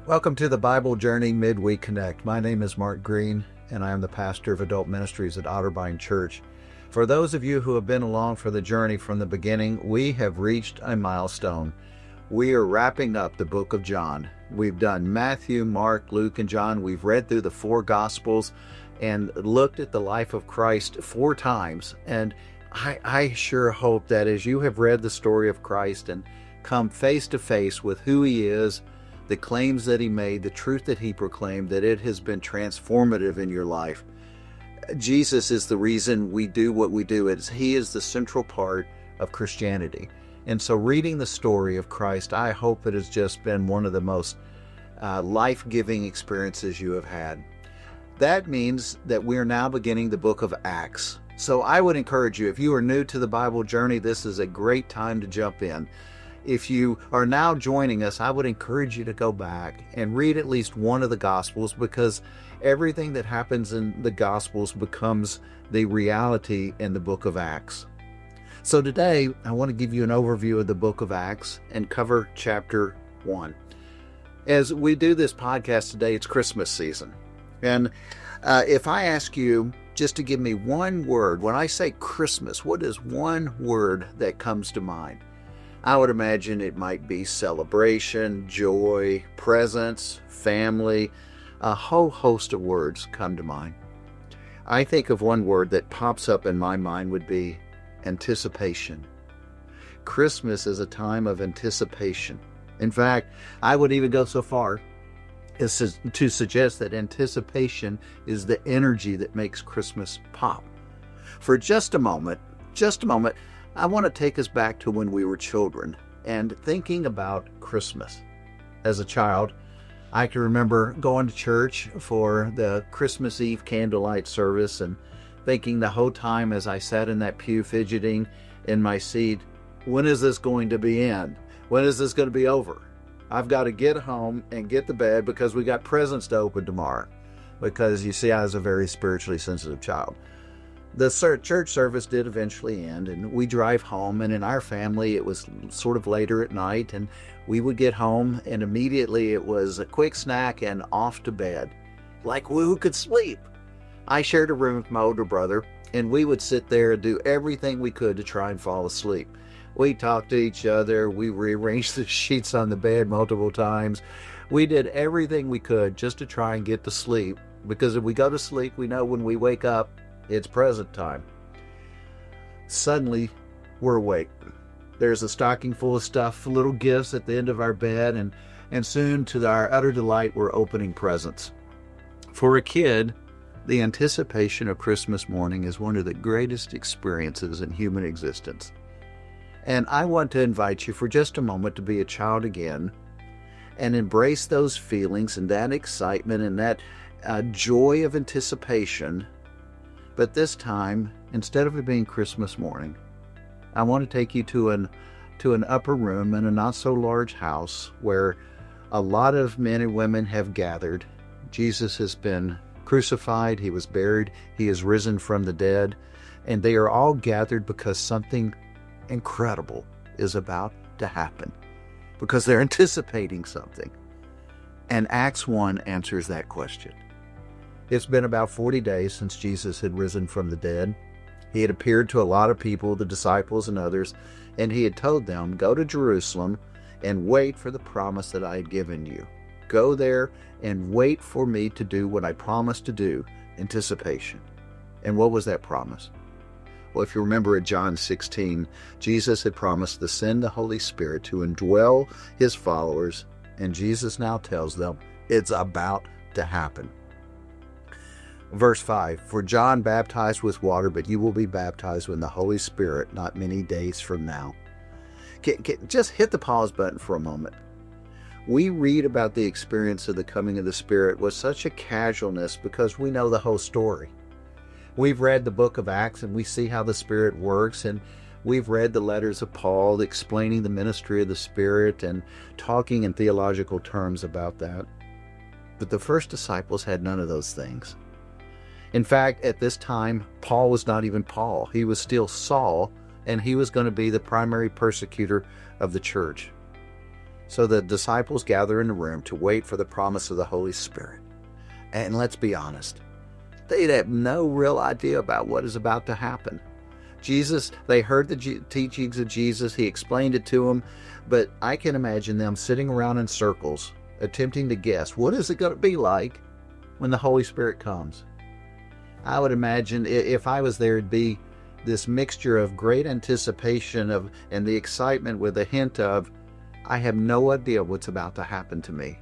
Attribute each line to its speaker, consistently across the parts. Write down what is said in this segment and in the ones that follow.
Speaker 1: Welcome to the Bible Journey Midweek Connect. My name is Mark Green, and I am the pastor of adult ministries at Otterbein Church. For those of you who have been along for the journey from the beginning, we have reached a milestone. We are wrapping up the book of John. We've done Matthew, Mark, Luke, and John. We've read through the four Gospels and looked at the life of Christ 4 times. And I sure hope that as you have read the story of Christ and come face to face with who he is, the claims that he made, the truth that he proclaimed, that it has been transformative in your life. Jesus is the reason we do what we do. He is the central part of Christianity. And so reading the story of Christ, I hope it has just been one of the most life-giving experiences you have had. That means that we are now beginning the book of Acts. So I would encourage you, if you are new to the Bible journey, this is a great time to jump in. If you are now joining us, I would encourage you to go back and read at least one of the Gospels, because everything that happens in the Gospels becomes the reality in the book of Acts. So today, I want to give you an overview of the book of Acts and cover chapter 1. As we do this podcast today, it's Christmas season. And if I ask you just to give me one word, when I say Christmas, what is one word that comes to mind? I would imagine it might be celebration, joy, presents, family. A whole host of words come to mind. I think of one word that pops up in my mind would be anticipation. Christmas is a time of anticipation. In fact, I would even go so far as to suggest that anticipation is the energy that makes Christmas pop. For just a moment, I want to take us back to when we were children and thinking about Christmas. As a child, I can remember going to church for the Christmas Eve candlelight service and thinking the whole time as I sat in that pew fidgeting in my seat, when is this going to be end? When is this going to be over? I've got to get home and get to bed because we got presents to open tomorrow. Because you see, I was a very spiritually sensitive child. The church service did eventually end, and we drive home, and in our family it was sort of later at night, and we would get home and immediately it was a quick snack and off to bed. Like, who could sleep? I shared a room with my older brother, and we would sit there and do everything we could to try and fall asleep. We talked to each other. We rearranged the sheets on the bed multiple times. We did everything we could just to try and get to sleep, because if we go to sleep, we know when we wake up, it's present time. Suddenly, we're awake. There's a stocking full of stuff, little gifts at the end of our bed, and soon, to our utter delight, we're opening presents. For a kid, the anticipation of Christmas morning is one of the greatest experiences in human existence. And I want to invite you for just a moment to be a child again and embrace those feelings and that excitement and that joy of anticipation. But this time, instead of it being Christmas morning, I want to take you to an upper room in a not so large house where a lot of men and women have gathered. Jesus has been crucified, he was buried, he is risen from the dead, and they are all gathered because something incredible is about to happen, because they're anticipating something. And Acts 1 answers that question. It's been about 40 days since Jesus had risen from the dead. He had appeared to a lot of people, the disciples and others, and he had told them, go to Jerusalem and wait for the promise that I had given you. Go there and wait for me to do what I promised to do, anticipation. And what was that promise? Well, if you remember at John 16, Jesus had promised to send the Holy Spirit to indwell his followers, and Jesus now tells them it's about to happen. Verse 5, for John baptized with water, but you will be baptized with the Holy Spirit not many days from now. Just hit the pause button for a moment. We read about the experience of the coming of the Spirit with such a casualness because we know the whole story. We've read the book of Acts and we see how the Spirit works, and we've read the letters of Paul explaining the ministry of the Spirit and talking in theological terms about that. But the first disciples had none of those things. In fact, at this time, Paul was not even Paul. He was still Saul, and he was going to be the primary persecutor of the church. So the disciples gather in the room to wait for the promise of the Holy Spirit. And let's be honest, they have no real idea about what is about to happen. They heard the teachings of Jesus. He explained it to them. But I can imagine them sitting around in circles, attempting to guess, what is it going to be like when the Holy Spirit comes? I would imagine if I was there, it'd be this mixture of great anticipation and the excitement with a hint of, I have no idea what's about to happen to me.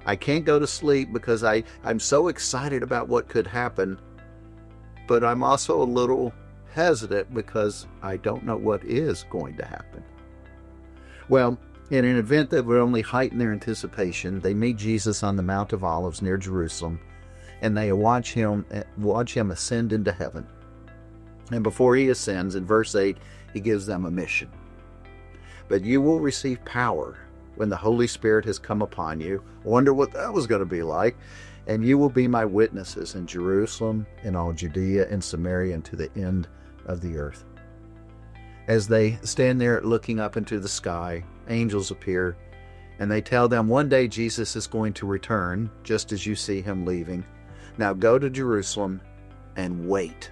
Speaker 1: I can't go to sleep because I'm so excited about what could happen, but I'm also a little hesitant because I don't know what is going to happen. Well, in an event that would only heighten their anticipation, they meet Jesus on the Mount of Olives near Jerusalem, and they watch him ascend into heaven. And before he ascends, in verse 8, he gives them a mission. But you will receive power when the Holy Spirit has come upon you. Wonder what that was going to be like. And you will be my witnesses in Jerusalem, in all Judea and Samaria, and to the end of the earth. As they stand there looking up into the sky, angels appear, and they tell them one day Jesus is going to return, just as you see him leaving. Now go to Jerusalem and wait.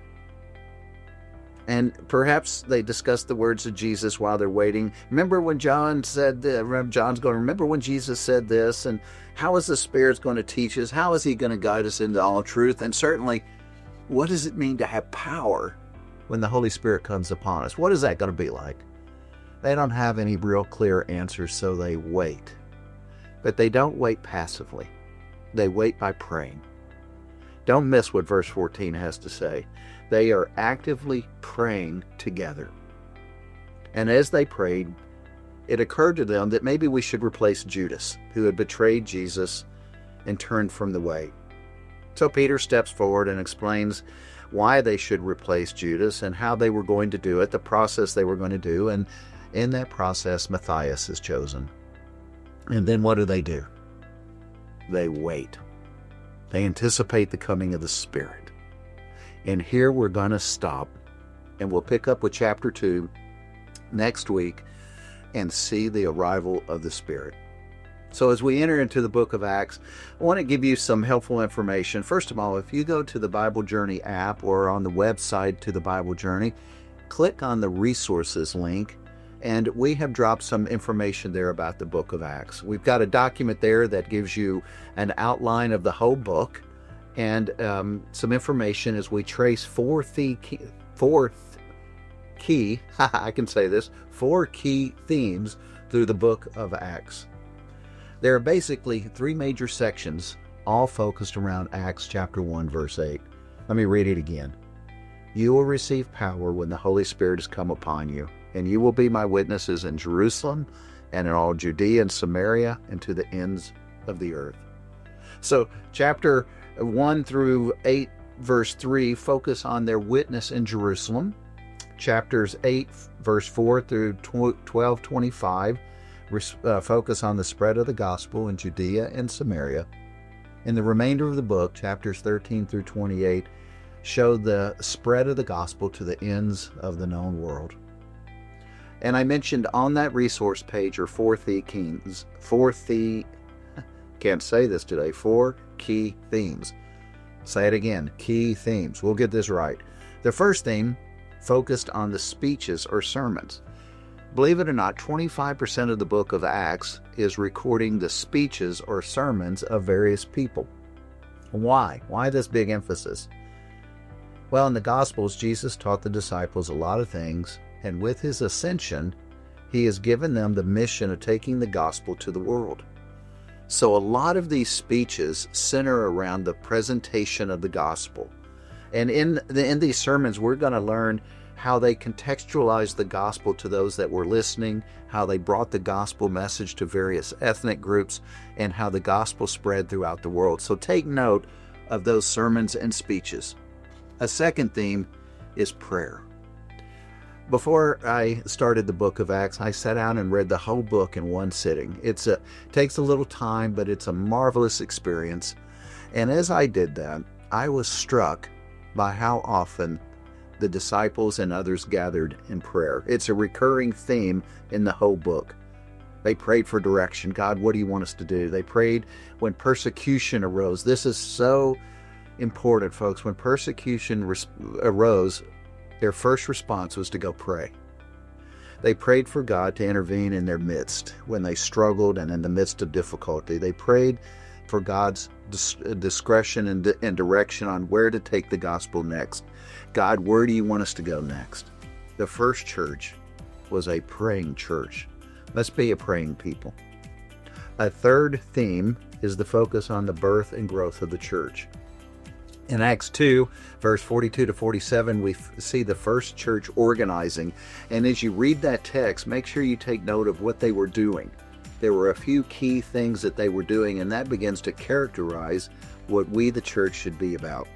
Speaker 1: And perhaps they discuss the words of Jesus while they're waiting. Remember when John's going, remember when Jesus said this? And how is the Spirit going to teach us? How is he going to guide us into all truth? And certainly, what does it mean to have power when the Holy Spirit comes upon us? What is that going to be like? They don't have any real clear answers, so they wait. But they don't wait passively. They wait by praying. Don't miss what verse 14 has to say. They are actively praying together. And as they prayed, it occurred to them that maybe we should replace Judas, who had betrayed Jesus and turned from the way. So Peter steps forward and explains why they should replace Judas and how they were going to do it, the process they were going to do. And in that process, Matthias is chosen. And then what do? They wait. They anticipate the coming of the Spirit. And here we're going to stop, and we'll pick up with chapter 2 next week and see the arrival of the Spirit. So as we enter into the book of Acts, I want to give you some helpful information. First of all, if you go to the Bible Journey app or on the website to the Bible Journey, click on the resources link, and we have dropped some information there about the book of Acts. We've got a document there that gives you an outline of the whole book, and some information as we trace four key themes through the book of Acts. There are basically three major sections, all focused around Acts chapter 1, verse 8. Let me read it again. You will receive power when the Holy Spirit has come upon you, and you will be my witnesses in Jerusalem and in all Judea and Samaria and to the ends of the earth. So chapter 1 through 8, verse 3, focus on their witness in Jerusalem. Chapters 8, verse 4 through 12:25, focus on the spread of the gospel in Judea and Samaria. In the remainder of the book, chapters 13 through 28, show the spread of the gospel to the ends of the known world. And I mentioned on that resource page are four key themes. Say it again, key themes. We'll get this right. The first theme focused on the speeches or sermons. Believe it or not, 25% of the book of Acts is recording the speeches or sermons of various people. Why? Why this big emphasis? Well, in the Gospels, Jesus taught the disciples a lot of things, and with his ascension, he has given them the mission of taking the gospel to the world. So a lot of these speeches center around the presentation of the gospel. And in these sermons, we're going to learn how they contextualized the gospel to those that were listening, how they brought the gospel message to various ethnic groups, and how the gospel spread throughout the world. So take note of those sermons and speeches. A second theme is prayer. Before I started the book of Acts, I sat down and read the whole book in one sitting. It takes a little time, but it's a marvelous experience. And as I did that, I was struck by how often the disciples and others gathered in prayer. It's a recurring theme in the whole book. They prayed for direction. God, what do you want us to do? They prayed when persecution arose. This is so important, folks. When persecution arose, their first response was to go pray. They prayed for God to intervene in their midst when they struggled and in the midst of difficulty. They prayed for God's discretion and direction on where to take the gospel next. God, where do you want us to go next? The first church was a praying church. Let's be a praying people. A third theme is the focus on the birth and growth of the church. In Acts 2, verse 42 to 47, we see the first church organizing. And as you read that text, make sure you take note of what they were doing. There were a few key things that they were doing, and that begins to characterize what we, the church, should be about.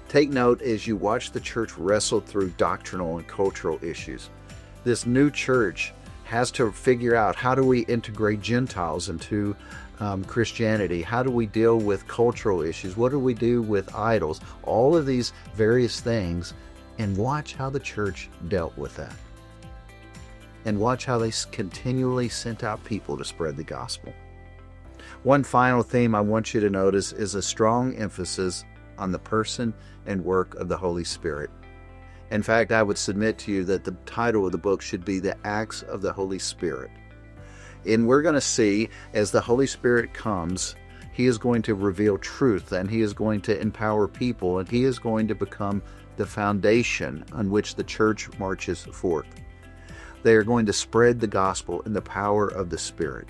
Speaker 1: Take note as you watch the church wrestle through doctrinal and cultural issues. This new church has to figure out, how do we integrate Gentiles into Christianity? How do we deal with cultural issues? What do we do with idols? All of these various things, and watch how the church dealt with that. And watch how they continually sent out people to spread the gospel. One final theme I want you to notice is a strong emphasis on the person and work of the Holy Spirit. In fact, I would submit to you that the title of the book should be The Acts of the Holy Spirit. And we're going to see, as the Holy Spirit comes, He is going to reveal truth, and He is going to empower people, and He is going to become the foundation on which the church marches forth. They are going to spread the gospel in the power of the Spirit.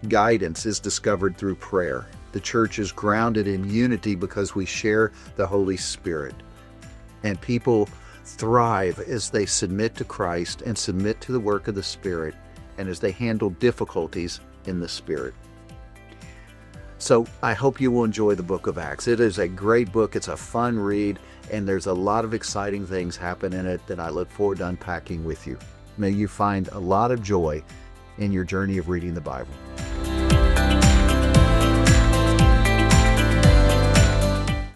Speaker 1: Guidance is discovered through prayer. The church is grounded in unity because we share the Holy Spirit. And people thrive as they submit to Christ and submit to the work of the Spirit, and as they handle difficulties in the Spirit. So I hope you will enjoy the book of Acts. It is a great book. It's a fun read, and there's a lot of exciting things happen in it that I look forward to unpacking with you. May you find a lot of joy in your journey of reading the Bible.